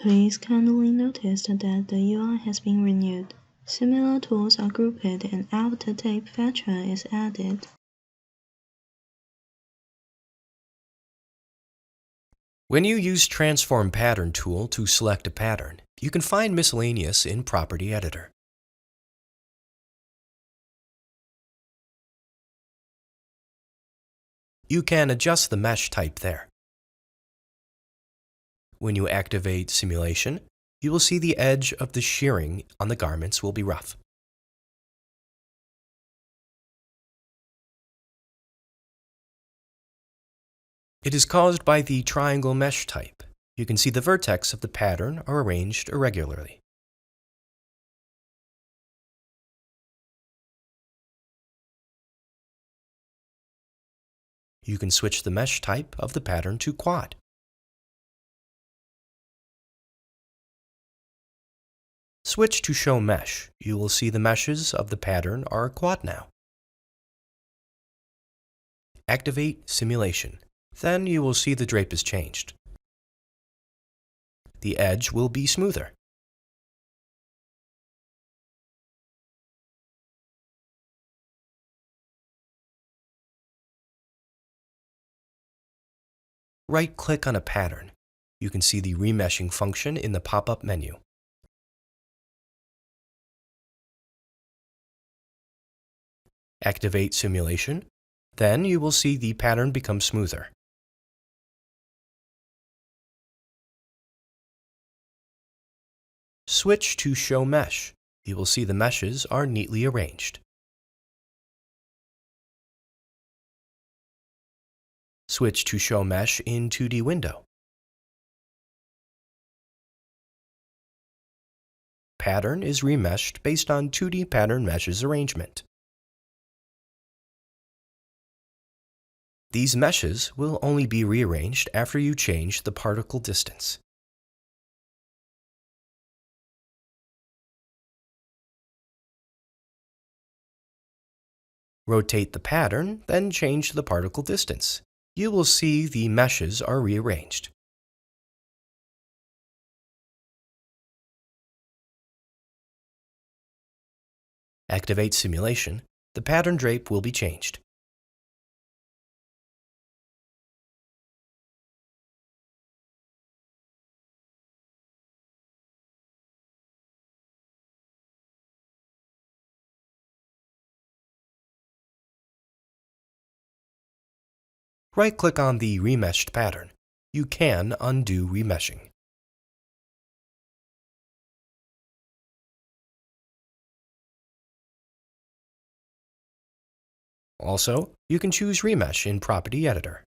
Please kindly notice that the UI has been renewed. Similar tools are grouped and after tape feature is added. When you use Transform Pattern tool to select a pattern, you can find miscellaneous in Property Editor. You can adjust the mesh type there. When you activate Simulation, you will see the edge of the shearing on the garments will be rough. It is caused by the triangle mesh type. You can see the vertex of the pattern are arranged irregularly. You can switch the mesh type of the pattern to quad. Switch to Show Mesh. You will see the meshes of the pattern are quad now. Activate Simulation. Then you will see the drape is changed. The edge will be smoother. Right-click on a pattern. You can see the remeshing function in the pop-up menu. Activate Simulation. Then you will see the pattern become smoother. Switch to Show Mesh. You will see the meshes are neatly arranged. Switch to Show Mesh in 2D window. Pattern is remeshed based on 2D pattern meshes arrangement. These meshes will only be rearranged after you change the particle distance. Rotate the pattern, then change the particle distance. You will see the meshes are rearranged. Activate Simulation. The pattern drape will be changed. Right-click on the remeshed pattern. You can undo remeshing. Also, you can choose Remesh in Property Editor.